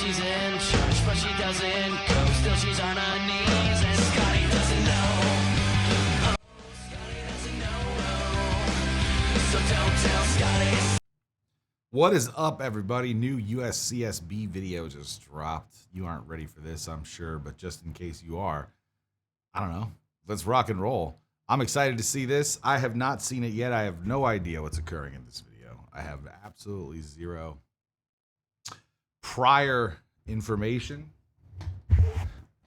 she's in church, but she doesn't go. Still, she's on her knees, and Scotty doesn't know. Oh, Scotty doesn't know. So don't tell Scotty. What is up, everybody? New USCSB video just dropped. You aren't ready for this, I'm sure, but just in case you are, I don't know. Let's rock and roll. I'm excited to see this. I have not seen it yet. I have no idea what's occurring in this video. I have absolutely zero prior information.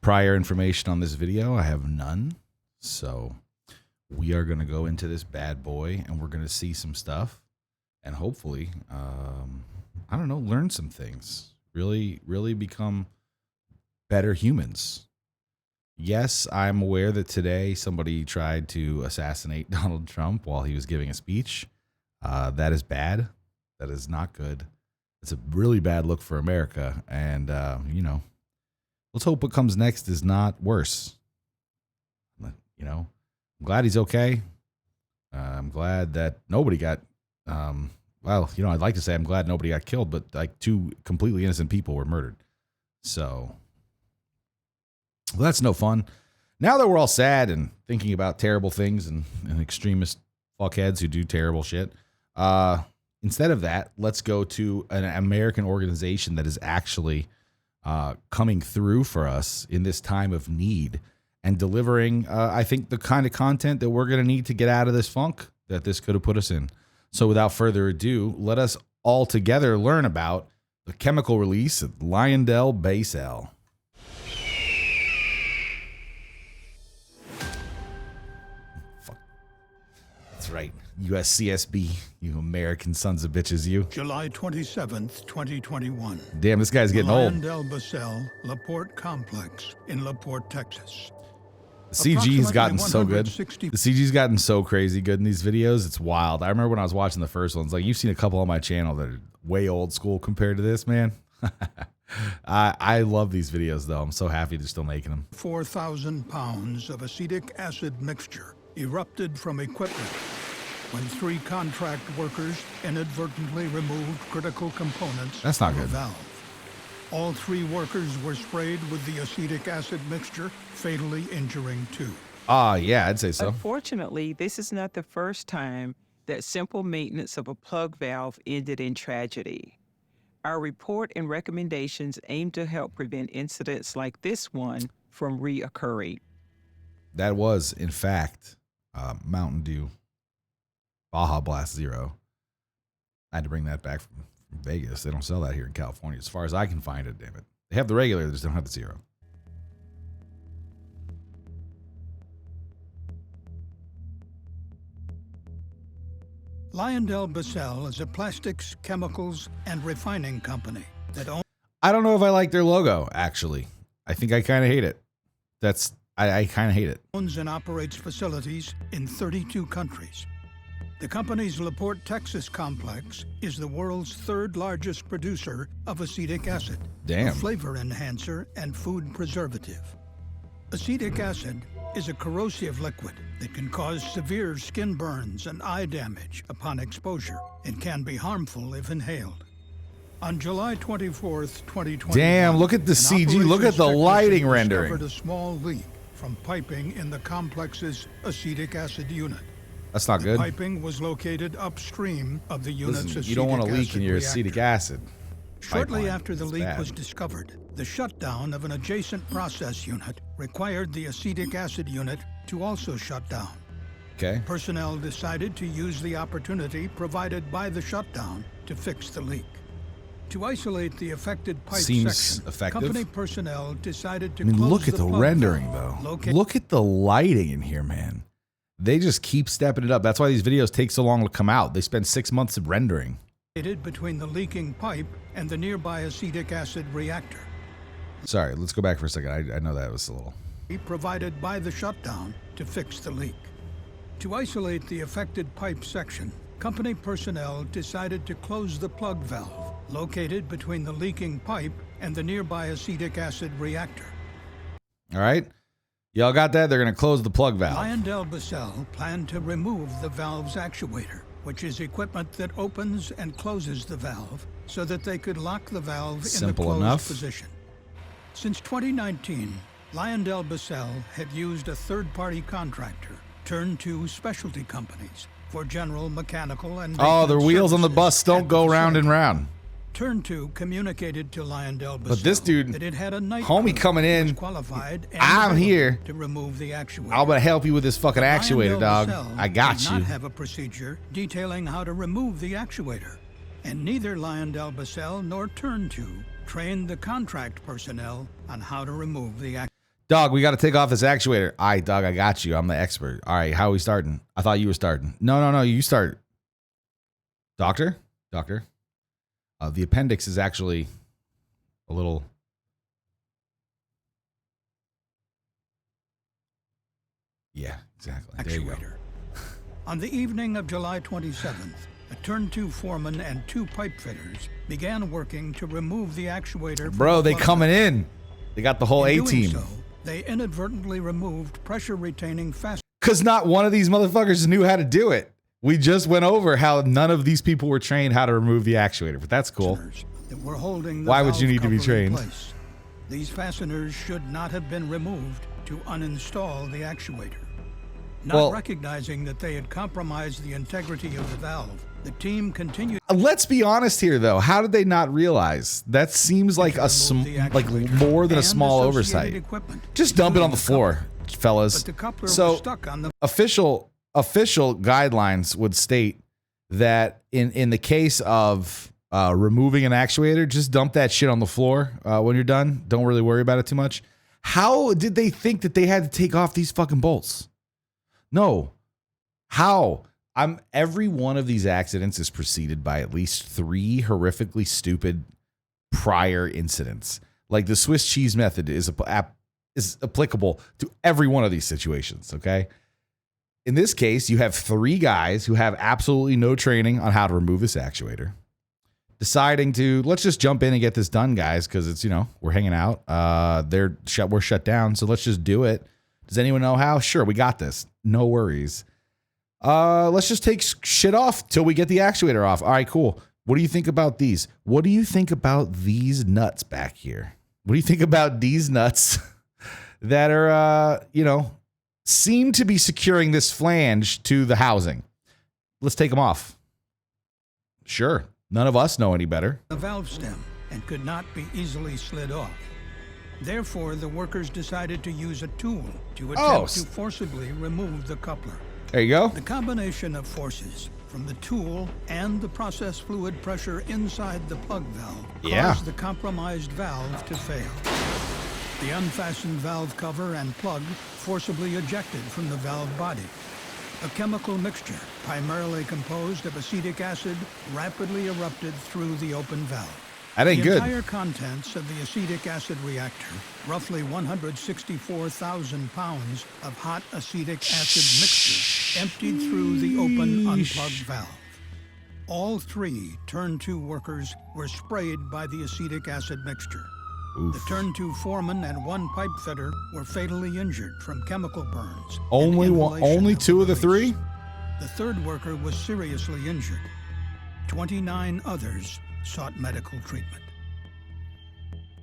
Prior information on this video, I have none. So we are going to go into this bad boy and we're going to see some stuff and hopefully, I don't know, learn some things. Really become better humans. Yes, I'm aware that today somebody tried to assassinate Donald Trump while he was giving a speech. That is bad. That is not good. It's a really bad look for America. And, you know, let's hope what comes next is not worse. You know, I'm glad he's okay. I'm glad that nobody got, well, you know, I'd like to say I'm glad nobody got killed, but like 2 completely innocent people were murdered. So, well, that's no fun. Now that we're all sad and thinking about terrible things and extremist fuckheads who do terrible shit, instead of that, let's go to an American organization that is actually coming through for us in this time of need and delivering, I think, the kind of content that we're going to need to get out of this funk that this could have put us in. So without further ado, let us all together learn about the chemical release of LiondellBasell. That's right. USCSB, you American sons of bitches, you. July 27th, 2021. Damn, this guy's getting old. LiondellBasell LaPorte Complex in LaPorte, Texas. The CG's gotten so good. The CG's gotten so crazy good in these videos. It's wild. I remember when I was watching the first ones, like you've seen a couple on my channel that are way old school compared to this, man. I love these videos, though. I'm so happy they're still making them. 4,000 pounds of acetic acid mixture erupted from equipment when 3 contract workers inadvertently removed critical components That's not from good. a valve. All 3 workers were sprayed with the acetic acid mixture, fatally injuring 2. Yeah, I'd say so. Unfortunately, this is not the first time that simple maintenance of a plug valve ended in tragedy. Our report and recommendations aim to help prevent incidents like this one from reoccurring. That was, in fact, Mountain Dew Baja Blast Zero. I had to bring that back from Vegas. They don't sell that here in California as far as I can find it, damn it. They have the regular, they just don't have the zero. LiondellBasell is a plastics, chemicals, and refining company that owns... I don't know if I like their logo, actually. I think I kind of hate it. I kind of hate it. Owns and operates facilities in 32 countries. The company's LaPorte, Texas complex is the world's 3rd largest producer of acetic acid, Damn. a flavor enhancer and food preservative. Acetic acid is a corrosive liquid that can cause severe skin burns and eye damage upon exposure and can be harmful if inhaled. On July 24th, 2021, Damn, look at the CG. Look at the lighting rendering. Discovered a small leak from piping in the complex's acetic acid unit. That's not good. Piping was located upstream of the unit's Listen, acetic you don't want to leak acid in your reactor. acetic acid. Shortly pipeline. after the It's leak bad. was discovered, the shutdown of an adjacent process unit required the acetic acid unit to also shut down. Okay. Personnel decided to use the opportunity provided by the shutdown to fix the leak. To isolate the affected pipe Seems section, effective. company personnel decided to I mean, close look at the plug rendering, valve though. located Look at the lighting in here, man. They just keep stepping it up. That's why these videos take so long to come out. They spend 6 months of rendering. between the leaking pipe and the nearby acetic acid reactor. Sorry, let's go back for a second. I know that was a little... Provided by the shutdown to fix the leak. To isolate the affected pipe section, company personnel decided to close the plug valve located between the leaking pipe and the nearby acetic acid reactor. All right. Y'all got that? They're going to close the plug valve. LiondellBasell planned to remove the valve's actuator, which is equipment that opens and closes the valve so that they could lock the valve in the Simple closed enough. position. Since 2019, LiondellBasell had used a third-party contractor, turned to specialty companies for general mechanical and Oh, the maintenance wheels on the services bus don't at go the round and facility. round. Turn 2 communicated to LiondellBasell But this dude, that it had a night homie crew coming who was in, qualified and I'm available here. to remove the actuator. I'm gonna help you with this fucking actuator, dog. LiondellBasell I got did you. not have a procedure detailing how to remove the actuator, and neither LiondellBasell nor Turn 2 trained the contract personnel on how to remove the actuator. Dog, we got to take off this actuator. All right, dog, I got you. I'm the expert. All right, how are we starting? I thought you were starting. No, you start. Doctor? The appendix is actually a little... Yeah, exactly. There you go. Actuator. On the evening of July 27th, a Turn 2 foreman and 2 pipe fitters began working to remove the actuator. from Bro, the they plug coming valve. in. They got the whole In A-team. doing so, they inadvertently removed pressure-retaining fasteners Because not one of these motherfuckers knew how to do it. We just went over how none of these people were trained how to remove the actuator, but that's cool. that were holding the Why would valve you need to be cover in trained? place. These fasteners should not have been removed to uninstall the actuator. Not Well- recognizing that they had compromised the integrity of the valve, the team continued Let's be honest here, though. How did they not realize? That seems like to a remove the actuator more than a and small associated oversight. equipment, Just dump it on the including floor, coupler. fellas. But the coupler So was stuck on the official guidelines would state that in the case of removing an actuator, just dump that shit on the floor when you're done. Don't really worry about it too much. How did they think that they had to take off these fucking bolts? No. How? Every one of these accidents is preceded by at least 3 horrifically stupid prior incidents. Like the Swiss cheese method is applicable to every one of these situations, okay? In this case, you have 3 guys who have absolutely no training on how to remove this actuator, deciding to, let's just jump in and get this done, guys, because it's, we're hanging out. We're shut down, so let's just do it. Does anyone know how? Sure, we got this. No worries. Let's just take shit off till we get the actuator off. All right, cool. What do you think about these? What do you think about these nuts back here? What do you think about these nuts that are, seem to be securing this flange to the housing? Let's take them off. Sure. None of us know any better. valve stem and could not be easily slid off. Therefore, the workers decided to use a tool to attempt to forcibly remove the coupler. There you go. The combination of forces from the tool and the process fluid pressure inside the plug valve caused the compromised valve to fail. The unfastened valve cover and plug forcibly ejected from the valve body. A chemical mixture, primarily composed of acetic acid, rapidly erupted through the open valve. That ain't The good. entire contents of the acetic acid reactor, roughly 164,000 pounds of hot acetic acid mixture, emptied through the open unplugged valve. All 3 Turn 2 workers were sprayed by the acetic acid mixture. The Turn 2 foreman and 1 pipe fitter were fatally injured from chemical burns. and inhalation 2 of the 3? The 3rd worker was seriously injured. 29 others sought medical treatment.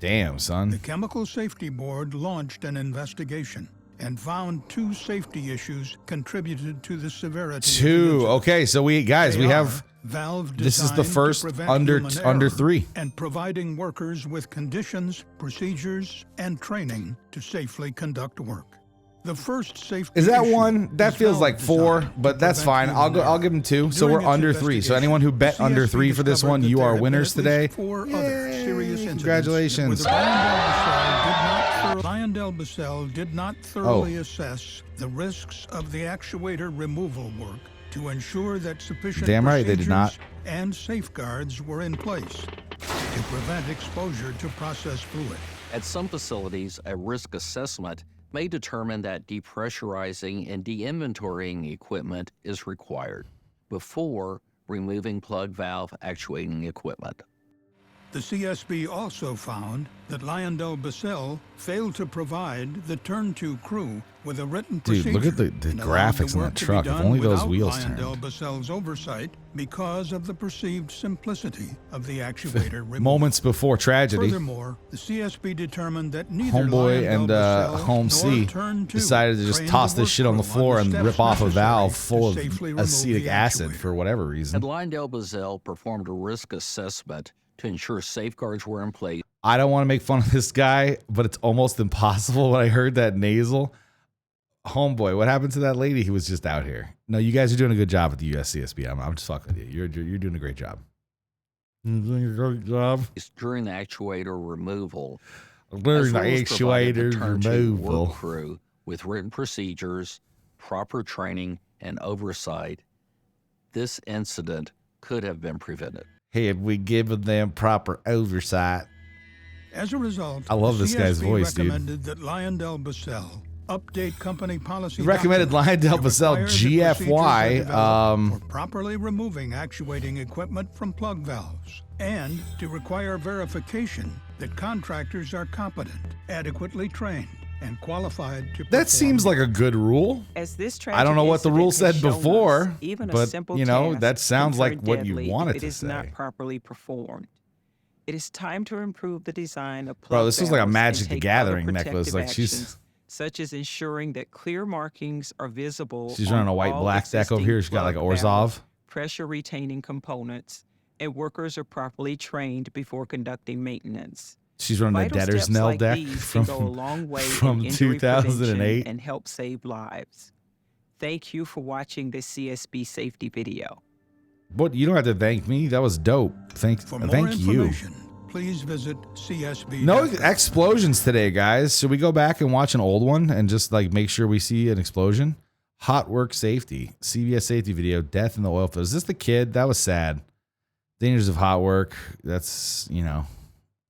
Damn, The son. Chemical Safety Board launched an investigation and found 2 safety issues contributed to the severity of the 2. incident. Okay, so we They have are valve this is the designed to first prevent under human error 3. and providing workers with conditions, procedures, and training to safely conduct work. The first safety Is that issue one? That is feels valve like 4, design to but that's prevent fine. I'll human I'll error. give them 2. So During we're its under 3. So anyone who bet investigation, under the 3 for this CSB one, you discovered are that there winners had been at today. least 4 other serious Yay, incidents congratulations. where LiondellBasell did not thoroughly assess the risks of the actuator removal work to ensure that sufficient Damn right they did not. procedures and safeguards were in place to prevent exposure to process fluid. At some facilities, a risk assessment may determine that depressurizing and de-inventorying equipment is required before removing plug valve actuating equipment. The CSB also found that LiondellBasell failed to provide the turn-to crew with a written Dude, procedure. look at the and allowed graphics the in work that to be truck. If done only those without wheels turned. LiondellBasell's oversight because of the perceived simplicity of the actuator removal. Moments before tragedy, Furthermore, the CSB determined that neither Homeboy and LiondellBasell Home nor C Turn 2 decided to just trained toss the this shit on the work floor crew and steps rip off a necessary valve to full of safely remove acetic the acid actuator. for whatever reason. Had LiondellBasell performed a risk assessment to ensure safeguards were in place, I don't want to make fun of this guy, but it's almost impossible when I heard that nasal. Homeboy, what happened to that lady who was just out here? No, you guys are doing a good job at the USCSB. I'm just fucking with you. You're doing a great job. You're doing a great job. during the actuator removal, There's as the well as provided the actuators turn-to removal. work crew with written procedures, proper training, and oversight. This incident could have been prevented. Had we given them proper oversight? As a result, I love the this guy's CSB voice, dude. recommended that LiondellBasell update company policy. He recommended documents to LiondellBasell require the procedures GFY, they developed for properly removing actuating equipment from plug valves, and to require verification that contractors are competent, adequately trained, and qualified to. That seems like a good rule. As this I don't know what the tragic rule incident said has shown before, us, even a but, simple you know, task that can sounds like turn what you deadly wanted if to it is not say. properly performed. It is time to improve the design of plug Bro, this is like a valves and Magic the take Gathering other necklace. protective Like she's actions, such as ensuring that clear markings are visible. she's running on a white all black deck over here. existing She's got like an plug valves, Orzhov. pressure retaining components, and workers are properly trained before conducting maintenance. She's running the Vital debtor's steps Knell like deck these from, can go a long way from in injury 2008. prevention and help save lives. Thank you for watching this CSB safety video. But you don't have to thank me. That was dope. Thank For more you. information, please visit CSB. No explosions today, guys. Should we go back and watch an old one and just like make sure we see an explosion? Hot work safety, CBS safety video, death in the oil field. Is this the kid? That was sad. Dangers of hot work. That's, you know,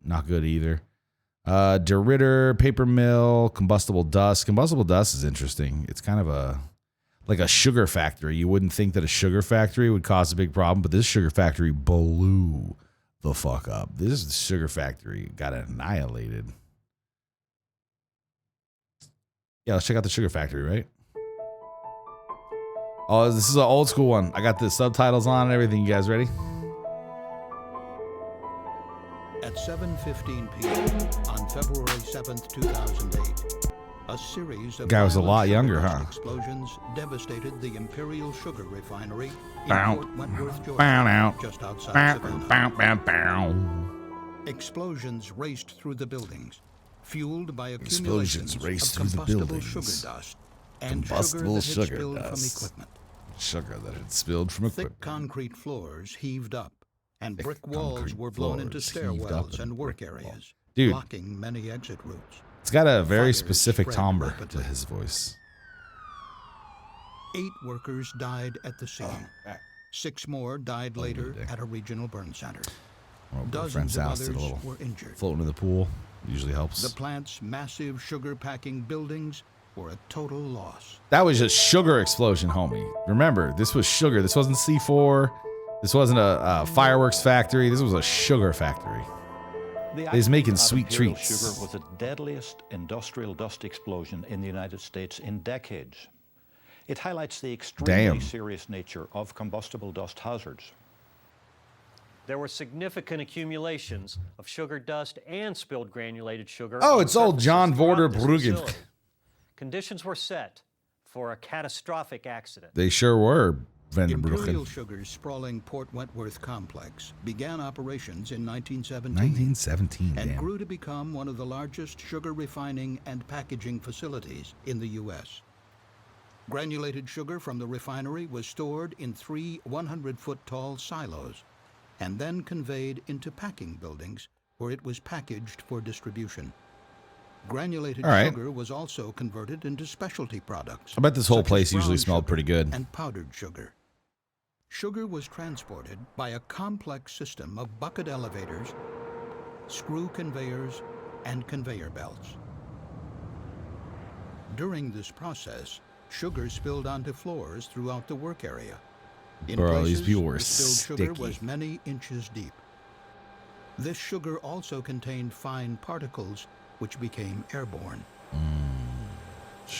not good either. DeRitter, paper mill, combustible dust. Combustible dust is interesting. It's kind of like a sugar factory. You wouldn't think that a sugar factory would cause a big problem, but this sugar factory blew the fuck up. This sugar factory got annihilated. Yeah, let's check out the sugar factory, right? Oh, this is an old school one. I got the subtitles on and everything. You guys ready? At 7:15 p.m. on February 7th, 2008, a series of Guy was a violent lot sugar younger, dust huh? explosions devastated the Imperial Sugar Refinery in Bow. Fort Wentworth, Georgia, Bow, now. just outside Bow, Savannah. bow, bow, bow. Explosions raced through the buildings, fueled by Explosions accumulations raced of through the combustible buildings. sugar dust and Combustible sugar sugar that had spilled dust. from equipment. Sugar that had spilled from Thick equipment. concrete floors heaved up, and Thick brick walls concrete were blown into floors heaved up stairwells and work brick walls. areas, Dude. blocking many exit routes. It's got a very Fires specific spread timbre to rapidly. his voice. 8 workers died at the scene. 6 more died later dick. at a regional burn center. Well, my Dozens friend's of house did a others little were injured. floating in the pool. Usually helps. The plant's massive sugar packing buildings were a total loss. That was just sugar explosion, homie. Remember, this was sugar. This wasn't C4. This wasn't a fireworks factory. This was a sugar factory. He's making sweet Imperial treats. Sugar was the deadliest industrial dust explosion in the United States in decades. It highlights the extremely serious nature of combustible dust hazards. There were significant accumulations of sugar dust and spilled granulated sugar. Oh, on it's old surfaces John throughout Vorder this Bruggen. facility. Conditions were set for a catastrophic accident. They sure were, Van der Imperial Bruggen. Sugar's sprawling Port Wentworth complex began operations in 1917 1917, and damn. grew to become one of the largest sugar refining and packaging facilities in the U.S. Granulated sugar from the refinery was stored in 3 100-foot-tall silos and then conveyed into packing buildings where it was packaged for distribution. Granulated All right. sugar was also converted into specialty products. I bet this whole such as place usually brown smelled sugar pretty good. And powdered sugar. Sugar was transported by a complex system of bucket elevators, screw conveyors, and conveyor belts. During this process, sugar spilled onto floors throughout the work area. In Bro, these places, people were the spilled sugar sticky. was many inches deep. This sugar also contained fine particles which became airborne.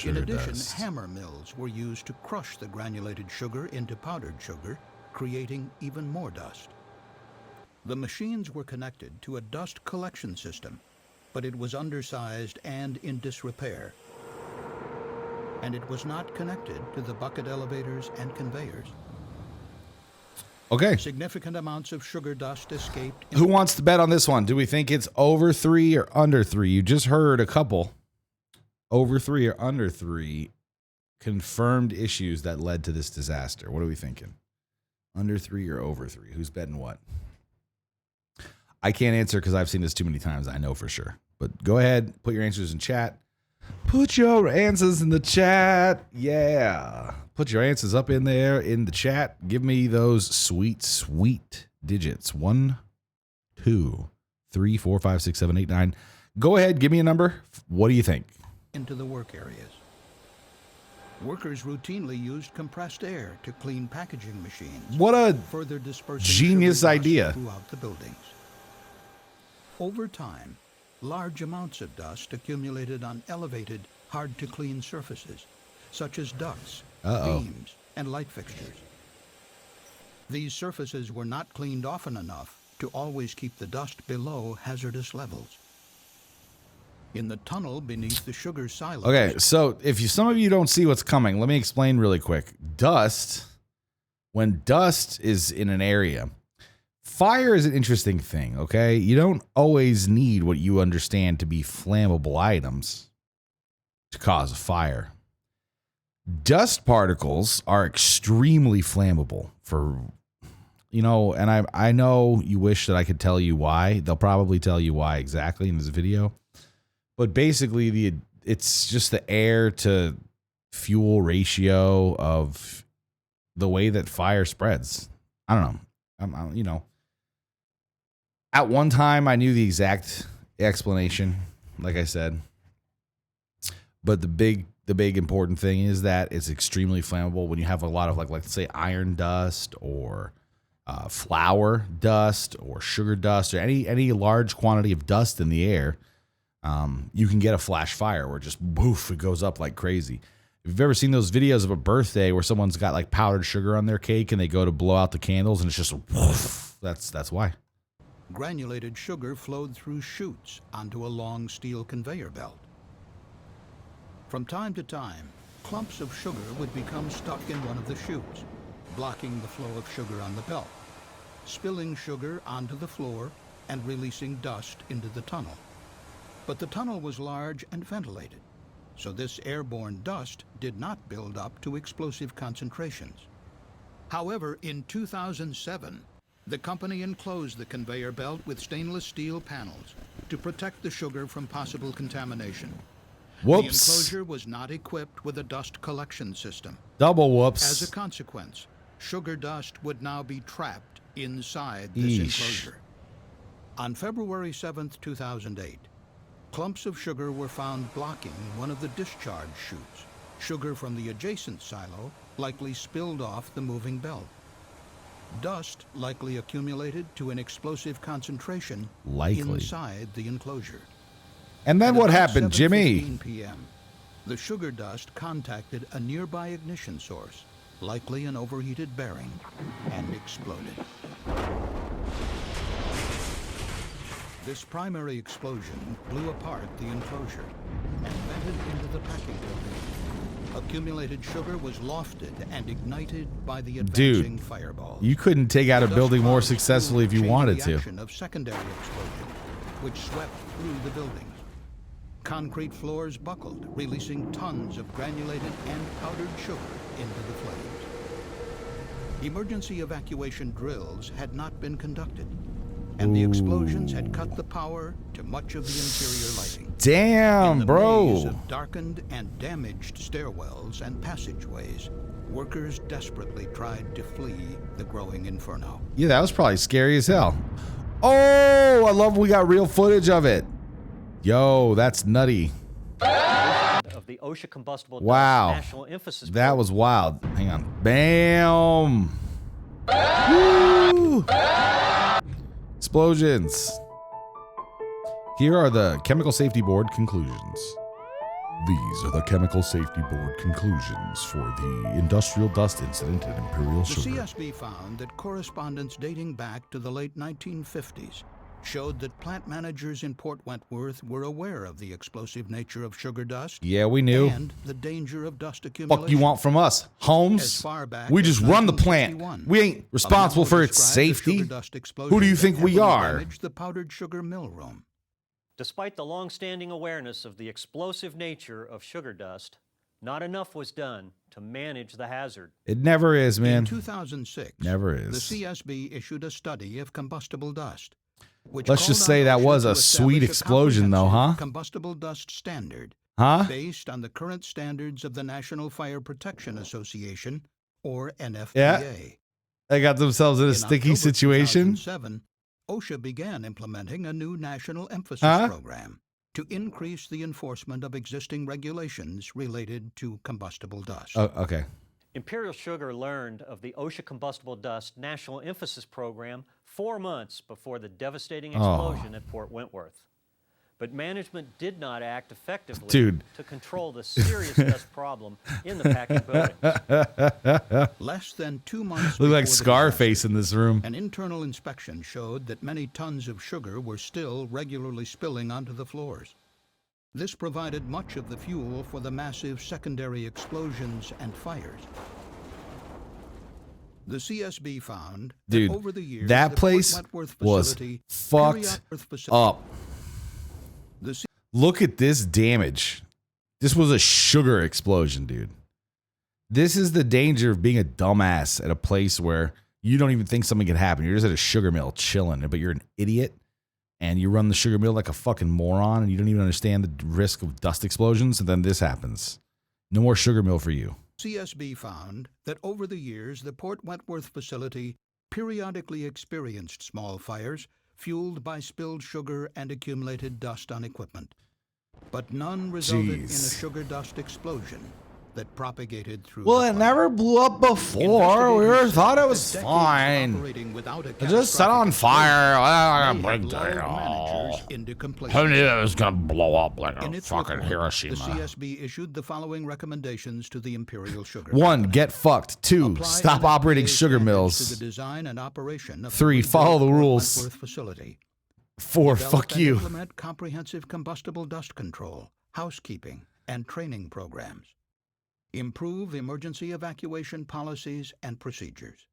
In addition, hammer mills were used to crush the granulated sugar into powdered sugar, creating even more dust. The machines were connected to a dust collection system, but it was undersized and in disrepair. And it was not connected to the bucket elevators and conveyors. Okay. Significant amounts of sugar dust escaped. Who wants to bet on this one? Do we think it's over 3 or under 3? You just heard a couple. Over 3 or under 3 confirmed issues that led to this disaster. What are we thinking? Under 3 or over 3? Who's betting what? I can't answer because I've seen this too many times. I know for sure. But go ahead, put your answers in chat. Put your answers in the chat. Yeah. Put your answers up in there in the chat. Give me those sweet, sweet digits. 1, 2, 3, 4, 5, 6, 7, 8, 9. Go ahead, give me a number. What do you think? Into the work areas. Workers routinely used compressed air to clean packaging machines. What a further dispersing genius sugar dust idea. throughout the buildings. Over time, large amounts of dust accumulated on elevated, hard-to-clean surfaces, such as ducts, beams, and light fixtures. These surfaces were not cleaned often enough to always keep the dust below hazardous levels. In the tunnel beneath the sugar silos. Okay, so if some of you don't see what's coming, let me explain really quick. Dust, when dust is in an area, fire is an interesting thing, okay? You don't always need what you understand to be flammable items to cause a fire. Dust particles are extremely flammable for, and I know you wish that I could tell you why. They'll probably tell you why exactly in this video. But basically, it's just the air to fuel ratio of the way that fire spreads. I don't know. At one time, I knew the exact explanation, like I said. But the big important thing is that it's extremely flammable when you have a lot of, like let's say, iron dust or flour dust or sugar dust or any large quantity of dust in the air. You can get a flash fire where just boof, it goes up like crazy. If you've ever seen those videos of a birthday where someone's got like powdered sugar on their cake and they go to blow out the candles and it's just woof, that's why. Granulated sugar flowed through chutes onto a long steel conveyor belt. From time to time, clumps of sugar would become stuck in one of the chutes, blocking the flow of sugar on the belt, spilling sugar onto the floor and releasing dust into the tunnel. But the tunnel was large and ventilated, so this airborne dust did not build up to explosive concentrations. However, in 2007, the company enclosed the conveyor belt with stainless steel panels to protect the sugar from possible contamination. Whoops. The enclosure was not equipped with a dust collection system. Double whoops. As a consequence, sugar dust would now be trapped inside this enclosure. On February 7th, 2008, clumps of sugar were found blocking one of the discharge chutes. Sugar from the adjacent silo likely spilled off the moving belt. Dust likely accumulated to an explosive concentration inside the enclosure. And then what happened, At Jimmy? 7:15 p.m., the sugar dust contacted a nearby ignition source, likely an overheated bearing, and exploded. This primary explosion blew apart the enclosure and vented into the packing building. Accumulated sugar was lofted and ignited by the advancing fireball. You couldn't take out a Dust building more clouds successfully if you chain wanted to. reaction of secondary explosion, which swept through the buildings. Concrete floors buckled, releasing tons of granulated and powdered sugar into the flames. Emergency evacuation drills had not been conducted, and the explosions had cut the power to much of the interior lighting. Damn, In the bro. maze of darkened and damaged stairwells and passageways, workers desperately tried to flee the growing inferno. Yeah, that was probably scary as hell. Oh, I love we got real footage of it. Yo, that's nutty. Of the OSHA combustible Wow. dust national emphasis. That was wild. Hang on. Bam. Woo. Explosions. Here are the Chemical Safety Board conclusions. These are the Chemical Safety Board conclusions for the industrial dust incident at Imperial The Sugar. CSB found that correspondence dating back to the late 1950s showed that plant managers in Port Wentworth were aware of the explosive nature of sugar dust. Yeah, we knew. And the danger of dust accumulation. Fuck you want from us, Holmes? As far back We as just run the plant. 1961, We ain't responsible a for memo its described a safety. sugar dust explosion Who do you that think we heavily are? damaged the powdered sugar mill room. Despite the long-standing awareness of the explosive nature of sugar dust, not enough was done to manage the hazard. It never is, man. In 2006, Never the is. CSB issued a study of combustible dust. Which Let's just called say on that OSHA was to a sweet establish explosion, though, comprehensive huh? Combustible dust standard Huh? based on the current standards of the National Fire Protection Association, or NFPA. Yeah. They got themselves in a In sticky October situation. 2007, OSHA began implementing a new national emphasis Huh? program to increase the enforcement of existing regulations related to combustible dust. Oh, okay. Imperial Sugar learned of the OSHA Combustible Dust National Emphasis Program 4 months before the devastating explosion at Port Wentworth. But management did not act effectively Dude. to control the serious dust problem in the packing buildings. Less than 2 months Look like before the Scarface in this room. An internal inspection showed that many tons of sugar were still regularly spilling onto the floors. This provided much of the fuel for the massive secondary explosions and fires. The CSB found Dude, that over the years, that the place Port Wentworth was facility, fucked facility, up. The C- Look at this damage. This was a sugar explosion, dude. This is the danger of being a dumbass at a place where you don't even think something could happen. You're just at a sugar mill chilling, but you're an idiot and you run the sugar mill like a fucking moron and you don't even understand the risk of dust explosions. And then this happens. No more sugar mill for you. CSB found that over the years, the Port Wentworth facility periodically experienced small fires fueled by spilled sugar and accumulated dust on equipment. But none resulted in a Jeez. sugar dust explosion that propagated through Well, the it plant. never blew up before. We were thought it was Investigators fine. operating without a It just set catastrophic on fire. explosion Like a may big have lulled deal. managers into Who complacency. knew it was going to blow up like In a its fucking report, Hiroshima? the CSB issued the following recommendations to the Imperial Sugar 1. Company. Get fucked. 2. Apply Stop NFPA operating sugar standards mills. to the design and operation of the 3. Follow the rebuilt Port rules. Wentworth facility. 4. Develop Fuck and you. Implement comprehensive combustible dust control, housekeeping, and training programs. Improve emergency evacuation policies and procedures.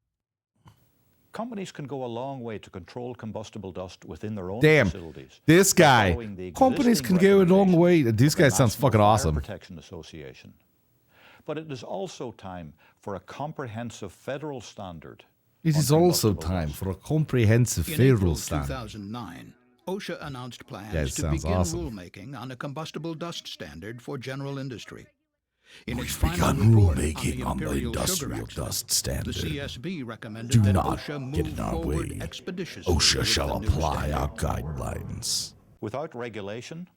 Companies can go a long way to control combustible dust within their own Damn. facilities. This guy. Following the Companies existing can go a long way. recommendations This of the guy sounds National fucking Fire awesome. Protection Association. But it is also time for a comprehensive federal standard. It on is also combustible time dust. for a comprehensive In federal April standard. 2009, OSHA announced plans That to sounds begin awesome. rulemaking on a combustible dust standard for general industry. In its We've final begun report rulemaking on the Imperial Sugar industrial accident, dust standard. The CSB recommended Do that not OSHA move get in our forward way. expeditiously OSHA with shall the new apply standard. our guidelines. Without regulation,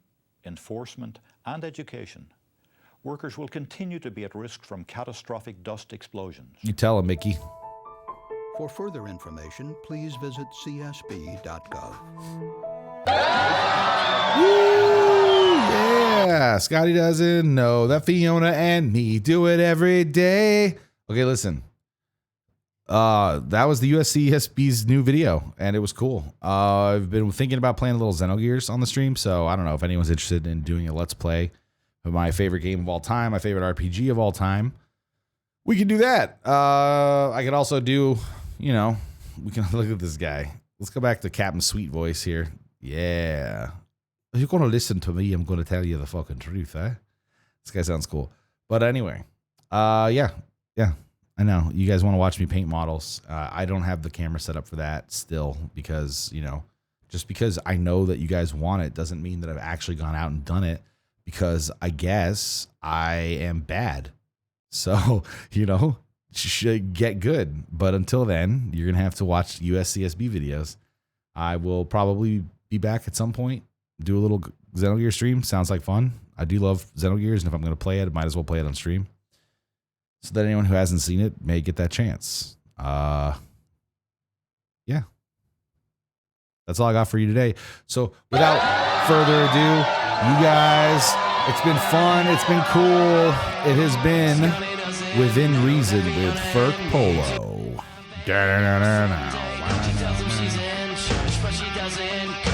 enforcement, and education, workers will continue to be at risk from catastrophic dust explosions. You tell him, Mickey. For further information, please visit csb.gov. Yeah, Scotty doesn't know that Fiona and me do it every day. Okay, listen. That was the USCSB's new video, and it was cool. I've been thinking about playing a little Xenogears on the stream, so I don't know if anyone's interested in doing a Let's Play of my favorite game of all time, my favorite RPG of all time. We can do that. I could also do, you know, we can look at this guy. Let's go back to Captain Sweet Voice here. Yeah. If you're going to listen to me, I'm going to tell you the fucking truth, eh? This guy sounds cool. But anyway, yeah, I know. You guys want to watch me paint models. I don't have the camera set up for that still because, you know, just because I know that you guys want it doesn't mean that I've actually gone out and done it because I guess I am bad. So, you know, should get good. But until then, you're going to have to watch USCSB videos. I will probably be back at some point. Do a little Xenogears stream. Sounds like fun. I do love Xenogears, and if I'm going to play it, I might as well play it on stream. So that anyone who hasn't seen it may get that chance. Yeah. That's all I got for you today. So without further ado, you guys, it's been fun. It's been cool. It has been Within Reason with Ferc Polo. She tells him she's in church, but she doesn't go.